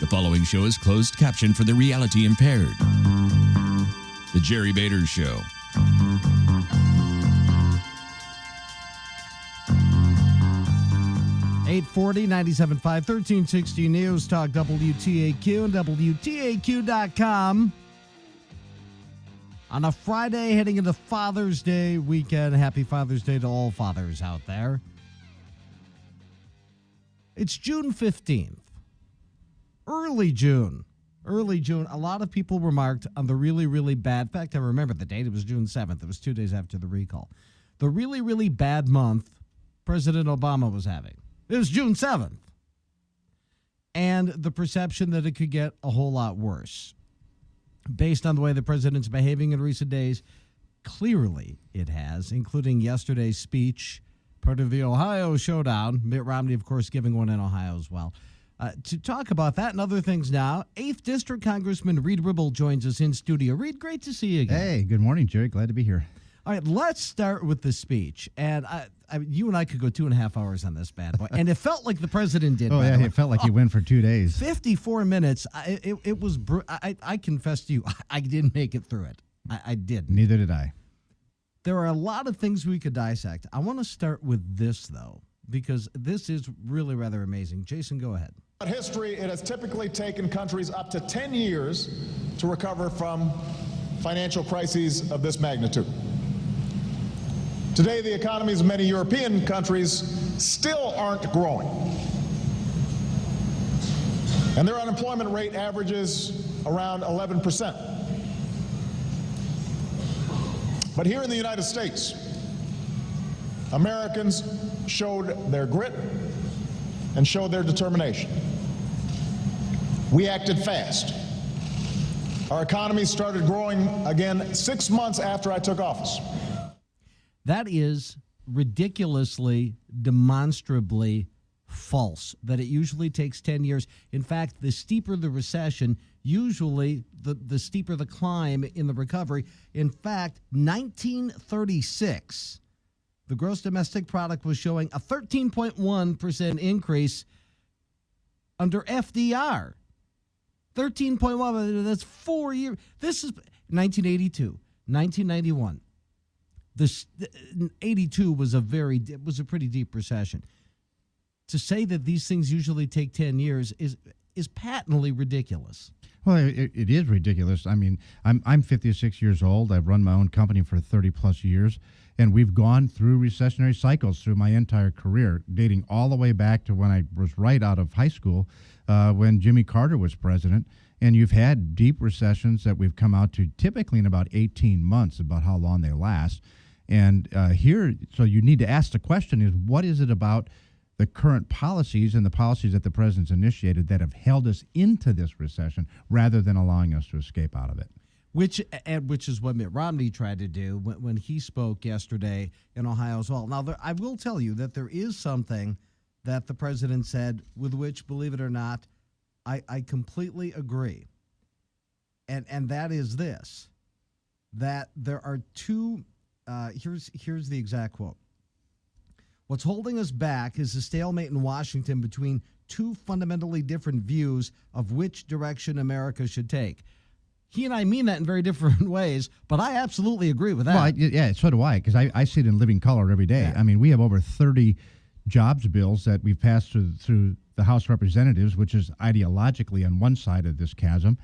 following show is closed caption for the reality impaired. The Jerry Bader Show. .840, 97.5, 1360 News Talk, WTAQ, and WTAQ.com. On a Friday, heading into Father's Day weekend. Happy Father's Day to all fathers out there. It's June 15th. Early June. A lot of people remarked on the really, really bad. In fact, I remember the date. It was June 7th. It was 2 days after the recall. The really, really bad month President Obama was having. It was June 7th. And the perception that it could get a whole lot worse. Based on the way the president's behaving in recent days, clearly it has, including yesterday's speech, part of the Ohio showdown. Mitt Romney, of course, giving one in Ohio as well. To talk about that and other things now, 8th District Congressman Reid Ribble joins us in studio. Reid, great to see you again. Hey, good morning, Jerry. Glad to be here. All right, let's start with the speach. And you and I could go 2.5 hours on this bad boy. And it felt like the president did. Oh, yeah, it felt like he went for 2 days. 54 minutes. It was, I confess to you, I didn't make it through it. I didn't. Neither did I. There are a lot of things we could dissect. I want to start with this, though, because this is really rather amazing. Jason, go ahead. In history, it has typically taken countries up to 10 years to recover from financial crises of this magnitude. Today, the economies of many European countries still aren't growing. And their unemployment rate averages around 11%. But here in the United States, Americans showed their grit and showed their determination. We acted fast. Our economy started growing again 6 months after I took office. That is ridiculously, demonstrably false, that it usually takes 10 years. In fact, the steeper the recession, usually the steeper the climb in the recovery. In fact, 1936, the gross domestic product was showing a 13.1% increase under FDR. 13.1, that's 4 years. This is 1982, 1991. This 82 was a pretty deep recession. To say that these things usually take 10 years is patently ridiculous. Well, it is ridiculous. I mean, I'm 56 years old. I've run my own company for 30 plus years, and we've gone through recessionary cycles through my entire career, dating all the way back to when I was right out of high school, when Jimmy Carter was president. And you've had deep recessions that we've come out to typically in about 18 months, about how long they last. And here, so you need to ask the question is, what is it about the current policies and the policies that the president's initiated that have held us into this recession rather than allowing us to escape out of it? Which is what Mitt Romney tried to do when he spoke yesterday in Ohio as well. Now, I will tell you that there is something that the president said with which, believe it or not, I completely agree. And that is this, that there are two, here's the exact quote. What's holding us back is the stalemate in Washington between two fundamentally different views of which direction America should take. He and I mean that in very different ways, but I absolutely agree with that. Well, yeah, so do I, because I see it in living color every day. Yeah. I mean, we have over 30 jobs bills that we've passed through the House of Representatives, which is ideologically on one side of this chasm,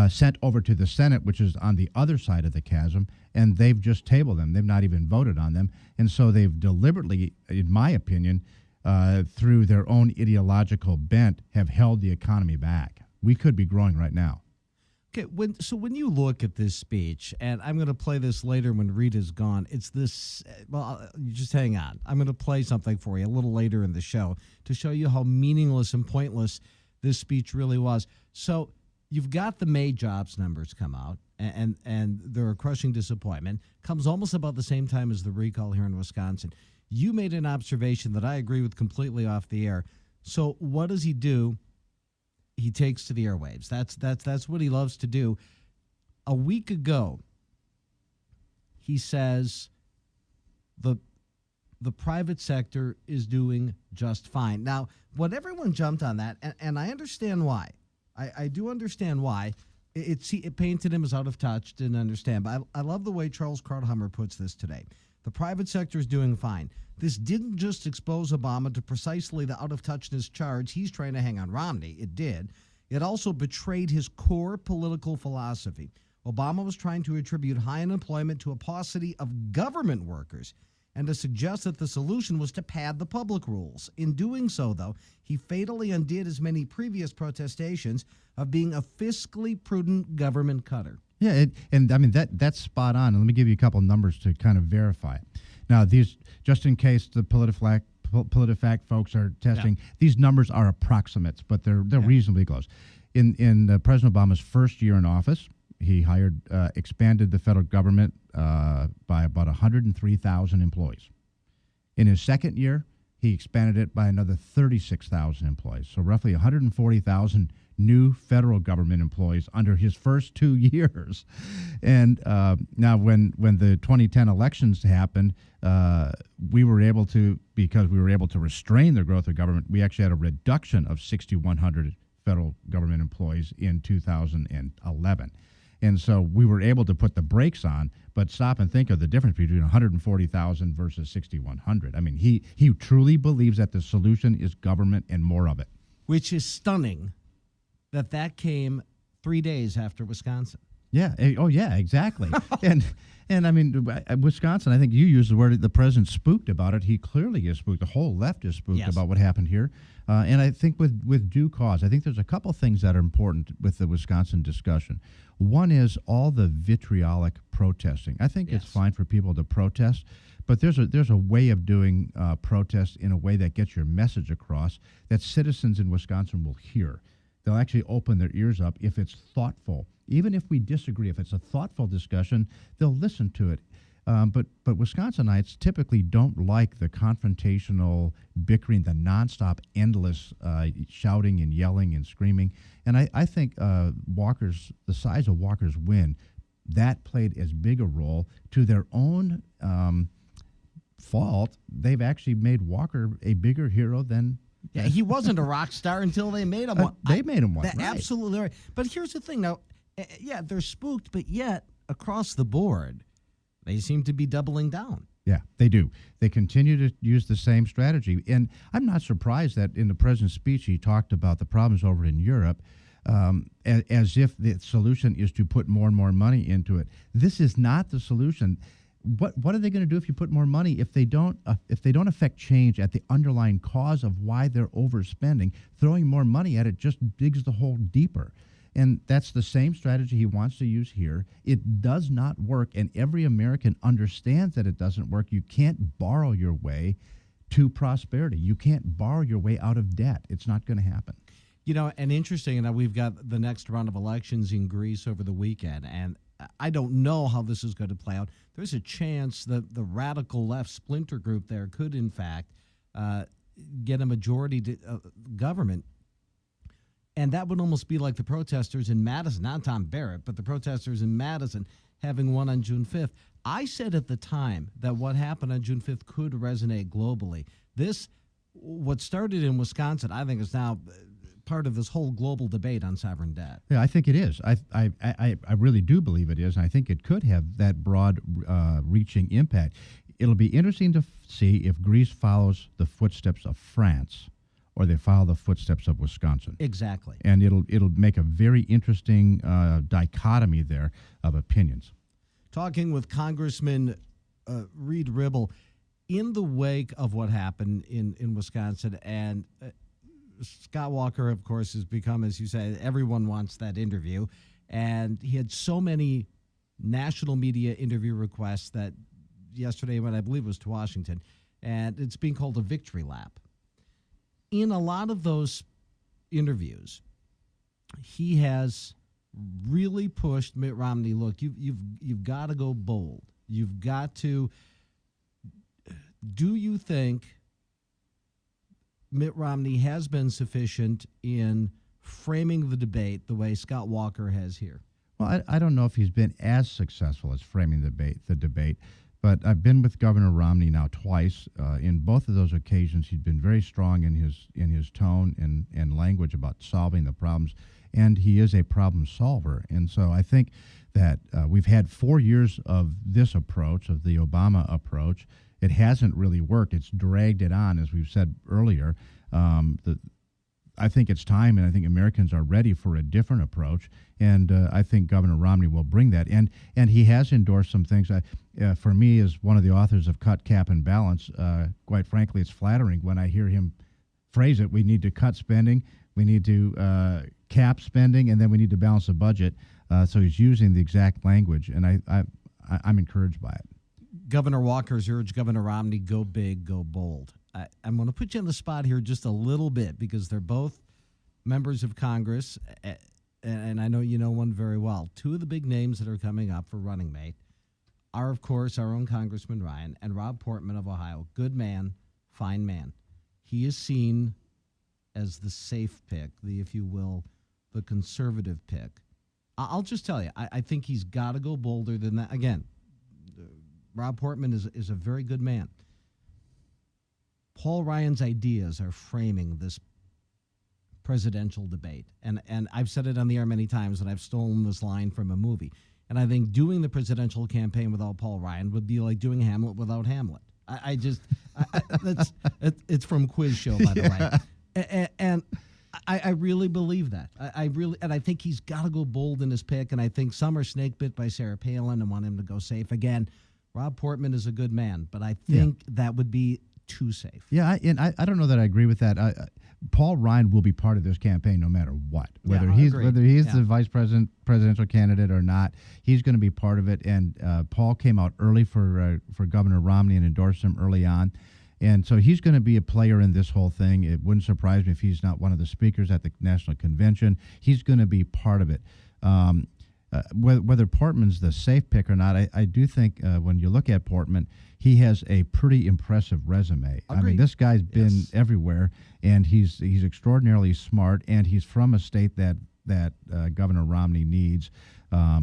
sent over to the Senate, which is on the other side of the chasm, and they've just tabled them. They've not even voted on them. And so they've deliberately, in my opinion, through their own ideological bent, have held the economy back. We could be growing right now. Okay, when you look at this speech, and I'm going to play this later when Reid is gone, it's this, well, you just hang on. I'm going to play something for you a little later in the show to show you how meaningless and pointless this speech really was. So you've got the May jobs numbers come out, and they're a crushing disappointment. Comes almost about the same time as the recall here in Wisconsin. You made an observation that I agree with completely off the air. So what does he do? He takes to the airwaves. That's what he loves to do. A week ago, he says the private sector is doing just fine. Now, what everyone jumped on that, and I understand why. I do understand why. It painted him as out of touch, didn't understand. But I love the way Charles Krauthammer puts this today. The private sector is doing fine. This didn't just expose Obama to precisely the out-of-touchness charge he's trying to hang on Romney. It did. It also betrayed his core political philosophy. Obama was trying to attribute high unemployment to a paucity of government workers and to suggest that the solution was to pad the public rules. In doing so, though, he fatally undid as many previous protestations of being a fiscally prudent government cutter. Yeah, and I mean, that's spot on. And let me give you a couple of numbers to kind of verify it. Now, these, just in case the PolitiFact folks are testing, these numbers are approximates, but they're reasonably close. In President Obama's first year in office, he expanded the federal government by about 103,000 employees. In his second year, he expanded it by another 36,000 employees, so roughly 140,000 new federal government employees under his first 2 years. And now when the 2010 elections happened, because we were able to restrain the growth of government, we actually had a reduction of 6,100 federal government employees in 2011. And so we were able to put the brakes on, but stop and think of the difference between 140,000 versus 6,100. I mean, he truly believes that the solution is government and more of it. Which is stunning that came 3 days after Wisconsin. Yeah. Oh, yeah, exactly. And I mean, Wisconsin, I think you used the word, the president spooked about it. He clearly is spooked. The whole left is spooked about what happened here. And I think with due cause. I think there's a couple things that are important with the Wisconsin discussion. One is all the vitriolic protesting. I think it's fine for people to protest, but there's a way of doing protest in a way that gets your message across that citizens in Wisconsin will hear. They'll actually open their ears up if it's thoughtful. Even if we disagree, if it's a thoughtful discussion, they'll listen to it. But Wisconsinites typically don't like the confrontational bickering, the nonstop, endless shouting and yelling and screaming. And I think the size of Walker's win, that played as big a role. To their own fault, they've actually made Walker a bigger hero than... Yeah, he wasn't a rock star until they made him one. They made him one, right. Absolutely right. But here's the thing now. They're spooked, but yet, across the board, they seem to be doubling down. Yeah, they do. They continue to use the same strategy. And I'm not surprised that in the president's speech, he talked about the problems over in Europe as if the solution is to put more and more money into it. This is not the solution. What are they going to do if you put more money if they don't affect change at the underlying cause of why they're overspending? Throwing more money at it just digs the hole deeper. And that's the same strategy he wants to use here. It does not work, and every American understands that it doesn't work. You can't borrow your way to prosperity. You can't borrow your way out of debt. It's not going to happen. You know, and interesting, and we've got the next round of elections in Greece over the weekend, and I don't know how this is going to play out. There's a chance that the radical left splinter group there could, in fact, get a majority government. And that would almost be like the protesters in Madison, not Tom Barrett, but the protesters in Madison having won on June 5th. I said at the time that what happened on June 5th could resonate globally. What started in Wisconsin, I think, is now part of this whole global debate on sovereign debt. Yeah, I think it is. I really do believe it is, and I think it could have that broad reaching impact. It'll be interesting to see if Greece follows the footsteps of France or they follow the footsteps of Wisconsin. Exactly. And it'll make a very interesting dichotomy there of opinions. Talking with Congressman Reid Ribble, in the wake of what happened in Wisconsin, and Scott Walker, of course, has become, as you say, everyone wants that interview. And he had so many national media interview requests that yesterday went, I believe, was to Washington. And it's being called a victory lap. In a lot of those interviews, he has really pushed Mitt Romney. Look, you've got to go bold. You've got to. Do you think Mitt Romney has been sufficient in framing the debate the way Scott Walker has here? Well, I don't know if he's been as successful as framing the debate, But I've been with Governor Romney now twice. In both of those occasions, he's been very strong in his tone and language about solving the problems, and he is a problem solver. And so I think that we've had 4 years of this approach, of the Obama approach. It hasn't really worked. It's dragged it on, as we've said earlier. I think it's time, and I think Americans are ready for a different approach. And I think Governor Romney will bring that. And he has endorsed some things. For me, as one of the authors of Cut, Cap, and Balance, quite frankly, it's flattering when I hear him phrase it. We need to cut spending, we need to cap spending, and then we need to balance the budget. So he's using the exact language, and I'm encouraged by it. Governor Walker's urged Governor Romney, go big, go bold. I'm going to put you on the spot here just a little bit because they're both members of Congress, and I know you know one very well. Two of the big names that are coming up for running mate are, of course, our own Congressman Ryan and Rob Portman of Ohio. Good man, fine man. He is seen as the safe pick, if you will, the conservative pick. I'll just tell you, I think he's got to go bolder than that. Again, Rob Portman is a very good man. Paul Ryan's ideas are framing this presidential debate. And I've said it on the air many times, and I've stolen this line from a movie. And I think doing the presidential campaign without Paul Ryan would be like doing Hamlet without Hamlet. It's from Quiz Show, by the way. And I really believe that. I think he's got to go bold in his pick. And I think some are snake bit by Sarah Palin and want him to go safe. Again, Rob Portman is a good man, but I think that would be too safe. Yeah, I don't know that I agree with that. Paul Ryan will be part of this campaign no matter what, whether he's the vice presidential candidate or not. He's going to be part of it. And Paul came out early for Governor Romney and endorsed him early on, and so he's going to be a player in this whole thing. It wouldn't surprise me if he's not one of the speakers at the national convention. He's going to be part of it. Whether Portman's the safe pick or not, I do think when you look at Portman, he has a pretty impressive resume. Agreed. I mean, this guy's been everywhere, and he's extraordinarily smart, and he's from a state that Governor Romney needs. I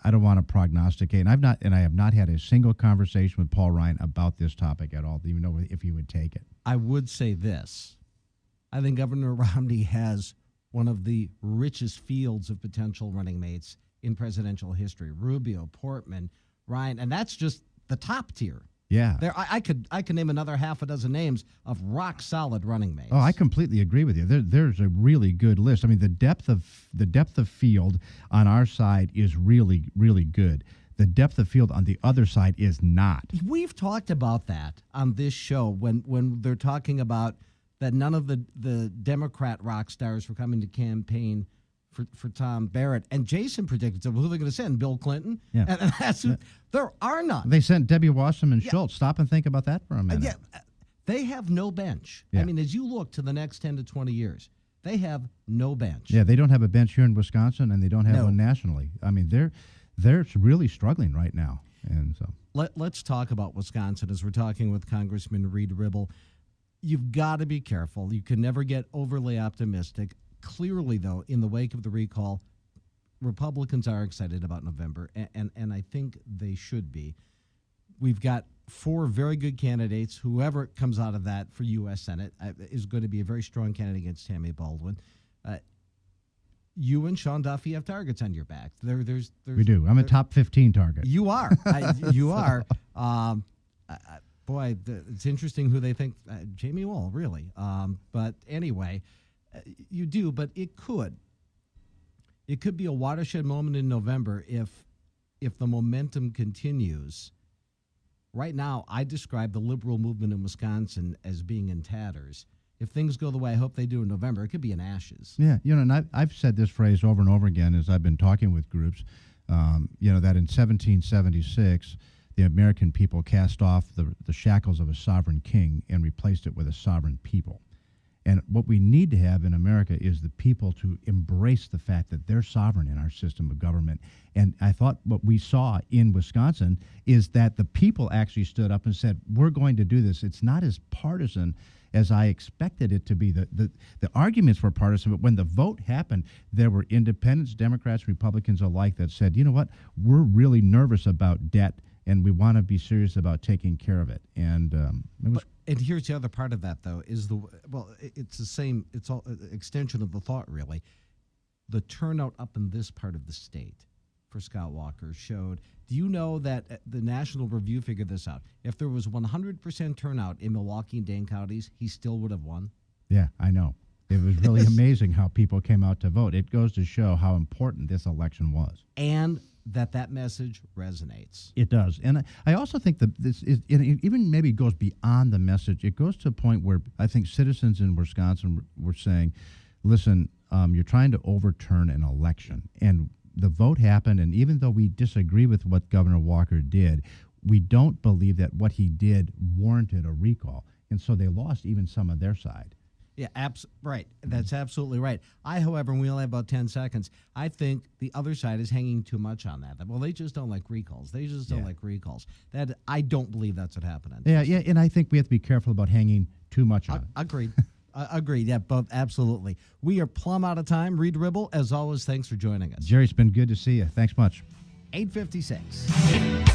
don't want to prognosticate, and I have not had a single conversation with Paul Ryan about this topic at all, even though if he would take it. I would say this: I think Governor Romney has one of the richest fields of potential running mates in presidential history. Rubio, Portman, Ryan, and that's just the top tier. Yeah. There, I could name another half a dozen names of rock solid running mates. Oh, I completely agree with you. There's a really good list. I mean, the depth of field on our side is really, really good. The depth of field on the other side is not. We've talked about that on this show when they're talking about that none of the Democrat rock stars were coming to campaign for Tom Barrett. And Jason predicted, so who are they going to send? Bill Clinton? Yeah. And that's there are none. They sent Debbie Wasserman Schultz. Stop and think about that for a minute. They have no bench. Yeah. I mean, as you look to the next 10 to 20 years, they have no bench. Yeah, they don't have a bench here in Wisconsin, and they don't have one nationally. I mean, they're really struggling right now. And so let's talk about Wisconsin as we're talking with Congressman Reid Ribble. You've got to be careful. You can never get overly optimistic. Clearly, though, in the wake of the recall, Republicans are excited about November, and I think they should be. We've got 4 very good candidates. Whoever comes out of that for U.S. Senate is going to be a very strong candidate against Tammy Baldwin. You and Sean Duffy have targets on your back. We do. I'm a top 15 target. You are. You are. Boy, it's interesting who they think. Jamie Wall, really. But anyway, you do. But it could be a watershed moment in November if the momentum continues. Right now, I describe the liberal movement in Wisconsin as being in tatters. If things go the way I hope they do in November, it could be in ashes. Yeah, and I've said this phrase over and over again as I've been talking with groups, that in 1776, the American people cast off the shackles of a sovereign king and replaced it with a sovereign people. And what we need to have in America is the people to embrace the fact that they're sovereign in our system of government. And I thought what we saw in Wisconsin is that the people actually stood up and said, we're going to do this. It's not as partisan as I expected it to be. The arguments were partisan, but when the vote happened, there were independents, Democrats, Republicans alike that said, you know what, we're really nervous about debt, and we want to be serious about taking care of it. And it was. And here's the other part of that, though, is it's the same, it's all extension of the thought, really. The turnout up in this part of the state for Scott Walker showed, do you know that the National Review figured this out? If there was 100% turnout in Milwaukee and Dane counties, he still would have won. Yeah, I know. It was really amazing how people came out to vote. It goes to show how important this election was. And that message resonates. It does. And I also think that this is, it even maybe goes beyond the message. It goes to a point where I think citizens in Wisconsin were saying, listen, you're trying to overturn an election. And the vote happened, and even though we disagree with what Governor Walker did, we don't believe that what he did warranted a recall. And so they lost even some of their side. Yeah, right. That's absolutely right. However, we only have about 10 seconds. I think the other side is hanging too much on that. Well, they just don't like recalls. They just don't like recalls. That I don't believe that's what happened. Yeah, and I think we have to be careful about hanging too much on it. Agreed. Agreed. Yeah, both absolutely. We are plumb out of time. Reid Ribble, as always, thanks for joining us. Jerry, it's been good to see you. Thanks much. 8:56.